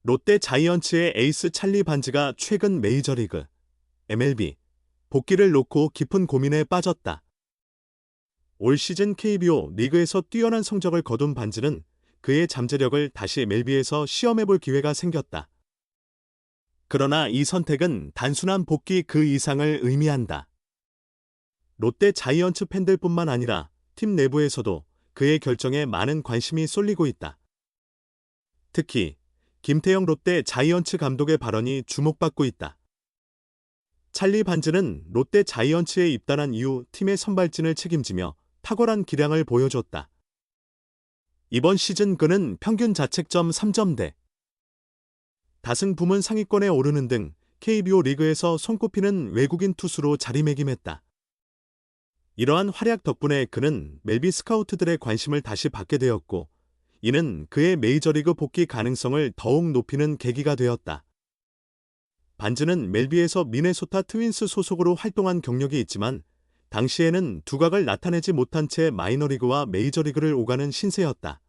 롯데 자이언츠의 에이스 찰리 반즈가 최근 메이저리그 MLB 복귀를 놓고 깊은 고민에 빠졌다. 올 시즌 KBO 리그에서 뛰어난 성적을 거둔 반즈는 그의 잠재력을 다시 MLB에서 시험해볼 기회가 생겼다. 그러나 이 선택은 단순한 복귀 그 이상을 의미한다. 롯데 자이언츠 팬들뿐만 아니라 팀 내부에서도 그의 결정에 많은 관심이 쏠리고 있다. 특히 김태형 롯데 자이언츠 감독의 발언이 주목받고 있다. 찰리 반즈는 롯데 자이언츠에 입단한 이후 팀의 선발진을 책임지며 탁월한 기량을 보여줬다. 이번 시즌 그는 평균 자책점 3점대, 다승 부문 상위권에 오르는 등 KBO 리그에서 손꼽히는 외국인 투수로 자리매김했다. 이러한 활약 덕분에 그는 멜비 스카우트들의 관심을 다시 받게 되었고, 이는 그의 메이저리그 복귀 가능성을 더욱 높이는 계기가 되었다. 반즈는 멜비에서 미네소타 트윈스 소속으로 활동한 경력이 있지만 당시에는 두각을 나타내지 못한 채 마이너리그와 메이저리그를 오가는 신세였다.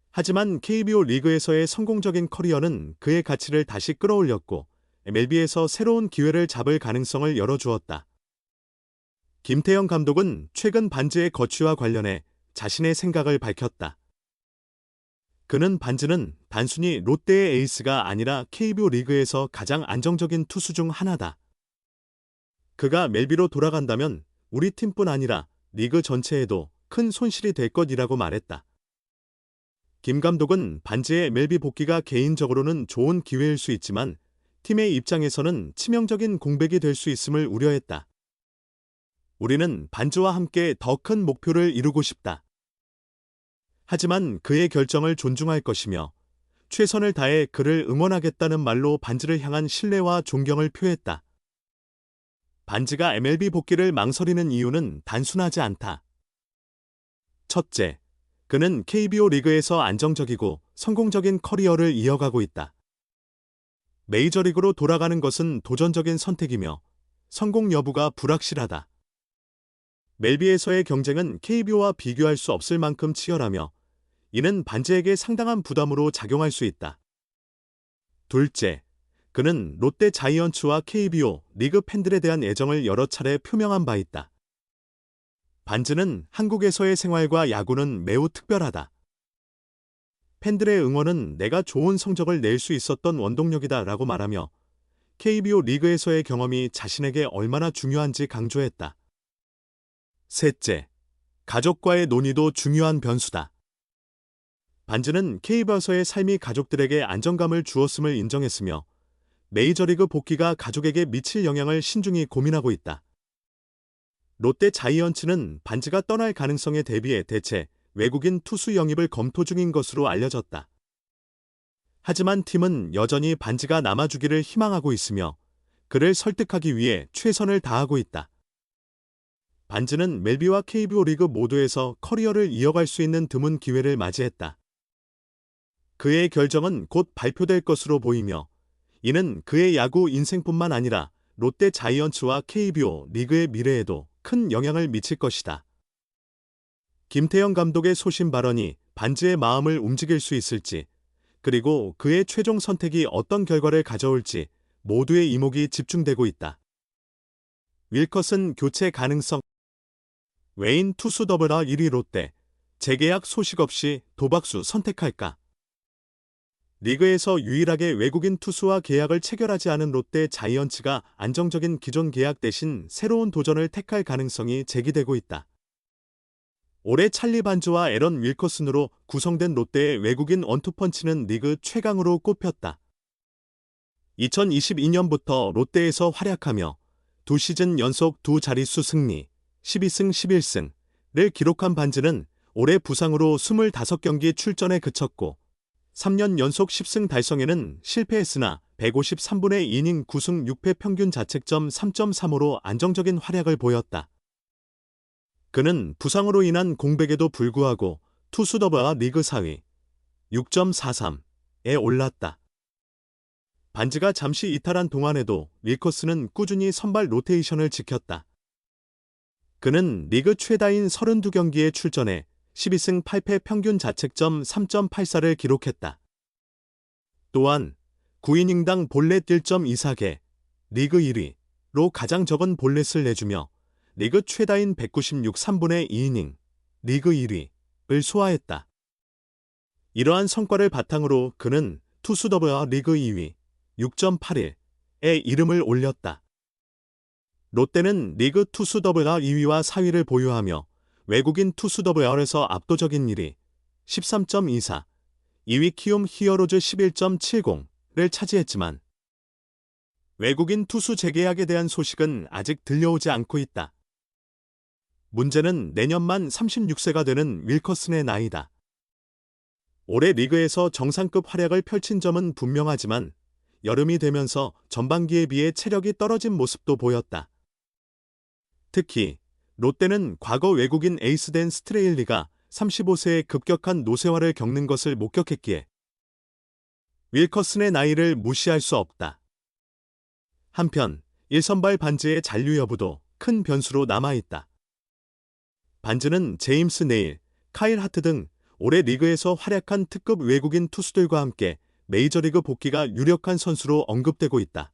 하지만 KBO 리그에서의 성공적인 커리어는 그의 가치를 다시 끌어올렸고 MLB에서 새로운 기회를 잡을 가능성을 열어주었다. 김태형 감독은 최근 반즈의 거취와 관련해 자신의 생각을 밝혔다. 그는 반즈는 단순히 롯데의 에이스가 아니라 KBO 리그에서 가장 안정적인 투수 중 하나다. 그가 멜비로 돌아간다면 우리 팀뿐 아니라 리그 전체에도 큰 손실이 될 것이라고 말했다. 김 감독은 반즈의 멜비 복귀가 개인적으로는 좋은 기회일 수 있지만 팀의 입장에서는 치명적인 공백이 될 수 있음을 우려했다. 우리는 반즈와 함께 더 큰 목표를 이루고 싶다. 하지만 그의 결정을 존중할 것이며 최선을 다해 그를 응원하겠다는 말로 반즈를 향한 신뢰와 존경을 표했다. 반즈가 MLB 복귀를 망설이는 이유는 단순하지 않다. 첫째, 그는 KBO 리그에서 안정적이고 성공적인 커리어를 이어가고 있다. 메이저리그로 돌아가는 것은 도전적인 선택이며 성공 여부가 불확실하다. 멜비에서의 경쟁은 KBO와 비교할 수 없을 만큼 치열하며 이는 반즈에게 상당한 부담으로 작용할 수 있다. 둘째, 그는 롯데 자이언츠와 KBO 리그 팬들에 대한 애정을 여러 차례 표명한 바 있다. 반즈는 한국에서의 생활과 야구는 매우 특별하다. 팬들의 응원은 내가 좋은 성적을 낼 수 있었던 원동력이다 라고 말하며 KBO 리그에서의 경험이 자신에게 얼마나 중요한지 강조했다. 셋째, 가족과의 논의도 중요한 변수다. 반즈는 KBO에서의 삶이 가족들에게 안정감을 주었음을 인정했으며 메이저리그 복귀가 가족에게 미칠 영향을 신중히 고민하고 있다. 롯데 자이언츠는 반즈가 떠날 가능성에 대비해 대체 외국인 투수 영입을 검토 중인 것으로 알려졌다. 하지만 팀은 여전히 반즈가 남아주기를 희망하고 있으며 그를 설득하기 위해 최선을 다하고 있다. 반즈는 멜비와 KBO 리그 모두에서 커리어를 이어갈 수 있는 드문 기회를 맞이했다. 그의 결정은 곧 발표될 것으로 보이며 이는 그의 야구 인생뿐만 아니라 롯데 자이언츠와 KBO 리그의 미래에도 큰 영향을 미칠 것이다. 김태형 감독의 소신 발언이 반즈의 마음을 움직일 수 있을지, 그리고 그의 최종 선택이 어떤 결과를 가져올지 모두의 이목이 집중되고 있다. 윌커슨 교체 가능성. 외인 투수 더블아 1위 롯데, 재계약 소식 없이 도박수 선택할까? 리그에서 유일하게 외국인 투수와 계약을 체결하지 않은 롯데 자이언츠가 안정적인 기존 계약 대신 새로운 도전을 택할 가능성이 제기되고 있다. 올해 찰리 반즈와 에런 윌커슨으로 구성된 롯데의 외국인 원투펀치는 리그 최강으로 꼽혔다. 2022년부터 롯데에서 활약하며 2시즌 연속 두 자릿수 승리, 12승 11승을 기록한 반즈는 올해 부상으로 25경기 출전에 그쳤고 3년 연속 10승 달성에는 실패했으나 153분의 이닝 9승 6패 평균 자책점 3.35로 안정적인 활약을 보였다. 그는 부상으로 인한 공백에도 불구하고 투수 더블아 리그 4위 6.43에 올랐다. 반즈가 잠시 이탈한 동안에도 윌커스는 꾸준히 선발 로테이션을 지켰다. 그는 리그 최다인 32경기에 출전해 12승 8패 평균 자책점 3.84를 기록했다. 또한 9이닝당 볼넷 1.24개, 리그 1위로 가장 적은 볼넷을 내주며 리그 최다인 196 3분의 2이닝, 리그 1위를 소화했다. 이러한 성과를 바탕으로 그는 투수 WR 리그 2위 6.81에 이름을 올렸다. 롯데는 리그 투수 WR 2위와 4위를 보유하며 외국인 투수 WR에서 압도적인 1위 13.24, 2위 키움 히어로즈 11.70를 차지했지만 외국인 투수 재계약에 대한 소식은 아직 들려오지 않고 있다. 문제는 내년 만 36세가 되는 윌커슨의 나이다. 올해 리그에서 정상급 활약을 펼친 점은 분명하지만 여름이 되면서 전반기에 비해 체력이 떨어진 모습도 보였다. 특히 롯데는 과거 외국인 에이스 댄 스트레일리가 35세에 급격한 노쇠화를 겪는 것을 목격했기에 윌커슨의 나이를 무시할 수 없다. 한편 1선발 반즈의 잔류 여부도 큰 변수로 남아있다. 반즈는 제임스 네일, 카일 하트 등 올해 리그에서 활약한 특급 외국인 투수들과 함께 메이저리그 복귀가 유력한 선수로 언급되고 있다.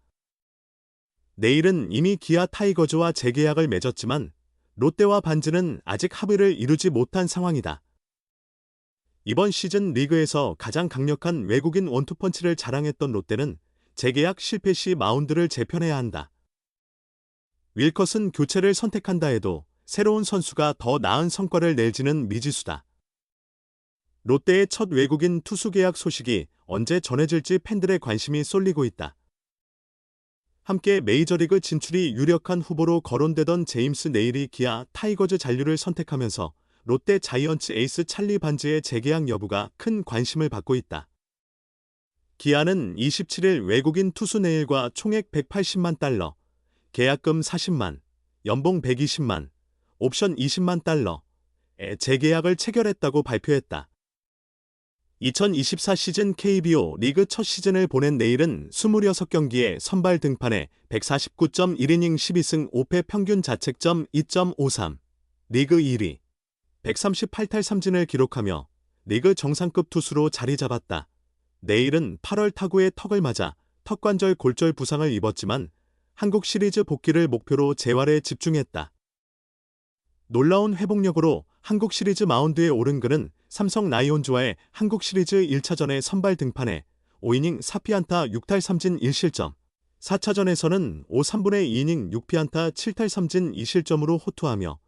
네일은 이미 기아 타이거즈와 재계약을 맺었지만 롯데와 반즈는 아직 합의를 이루지 못한 상황이다. 이번 시즌 리그에서 가장 강력한 외국인 원투펀치를 자랑했던 롯데는 재계약 실패 시 마운드를 재편해야 한다. 윌컷은 교체를 선택한다 해도 새로운 선수가 더 나은 성과를 낼지는 미지수다. 롯데의 첫 외국인 투수 계약 소식이 언제 전해질지 팬들의 관심이 쏠리고 있다. 함께 메이저리그 진출이 유력한 후보로 거론되던 제임스 네일이 기아 타이거즈 잔류를 선택하면서 롯데 자이언츠 에이스 찰리 반즈의 재계약 여부가 큰 관심을 받고 있다. 기아는 27일 외국인 투수 네일과 총액 180만 달러, 계약금 40만, 연봉 120만, 옵션 20만 달러의 재계약을 체결했다고 발표했다. 2024 시즌 KBO 리그 첫 시즌을 보낸 네일은 26경기에 선발 등판해 149.1이닝 12승 5패 평균 자책점 2.53, 리그 1위, 138탈 3진을 기록하며 리그 정상급 투수로 자리 잡았다. 네일은 8월 타구에 턱을 맞아 턱관절 골절 부상을 입었지만 한국 시리즈 복귀를 목표로 재활에 집중했다. 놀라운 회복력으로 한국 시리즈 마운드에 오른 그는 삼성 라이온즈와의 한국 시리즈 1차전에 선발 등판해 5이닝 4피안타 6탈 3진 1실점, 4차전에서는 5 3분의 2이닝 6피안타 7탈 3진 2실점으로 호투하며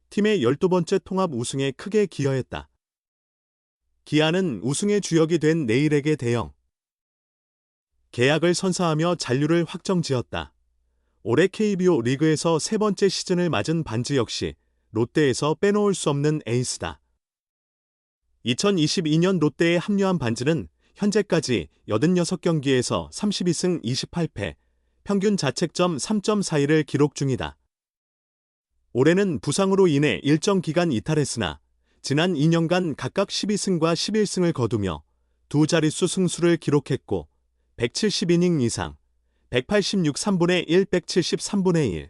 팀의 12번째 통합 우승에 크게 기여했다. 기아는 우승의 주역이 된 네일에게 대형 계약을 선사하며 잔류를 확정지었다. 올해 KBO 리그에서 세 번째 시즌을 맞은 반즈 역시 롯데에서 빼놓을 수 없는 에이스다. 2022년 롯데에 합류한 반즈는 현재까지 86경기에서 32승 28패, 평균 자책점 3.41을 기록 중이다. 올해는 부상으로 인해 일정 기간 이탈했으나 지난 2년간 각각 12승과 11승을 거두며 두 자릿수 승수를 기록했고 170이닝 이상, 186 3분의 1, 173분의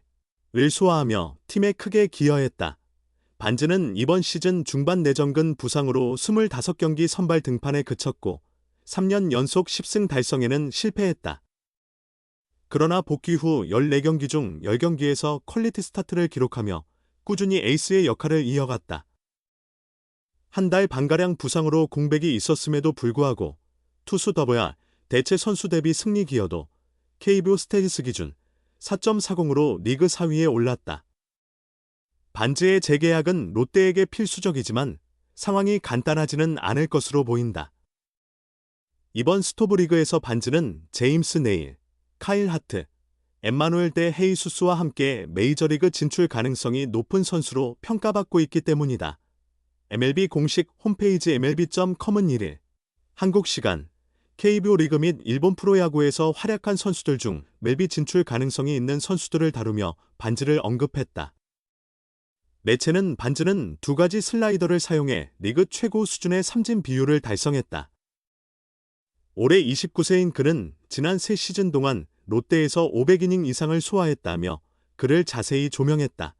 1을 소화하며 팀에 크게 기여했다. 반즈는 이번 시즌 중반 내전근 부상으로 25경기 선발 등판에 그쳤고 3년 연속 10승 달성에는 실패했다. 그러나 복귀 후 14경기 중 10경기에서 퀄리티 스타트를 기록하며 꾸준히 에이스의 역할을 이어갔다. 한 달 반가량 부상으로 공백이 있었음에도 불구하고 투수 WR 대체 선수 대비 승리 기여도 KBO 스테디스 기준 4.40으로 리그 4위에 올랐다. 반즈의 재계약은 롯데에게 필수적이지만 상황이 간단하지는 않을 것으로 보인다. 이번 스토브리그에서 반즈는 제임스 네일, 카일 하트, 엠마누엘 데 헤이수스와 함께 메이저리그 진출 가능성이 높은 선수로 평가받고 있기 때문이다. MLB 공식 홈페이지 MLB.com은 1일 한국 시간 KBO 리그 및 일본 프로야구에서 활약한 선수들 중 MLB 진출 가능성이 있는 선수들을 다루며 반즈를 언급했다. 매체는 반즈는 두 가지 슬라이더를 사용해 리그 최고 수준의 삼진 비율을 달성했다. 올해 29세인 그는 지난 3시즌 동안 롯데에서 500이닝 이상을 소화했다며 그를 자세히 조명했다.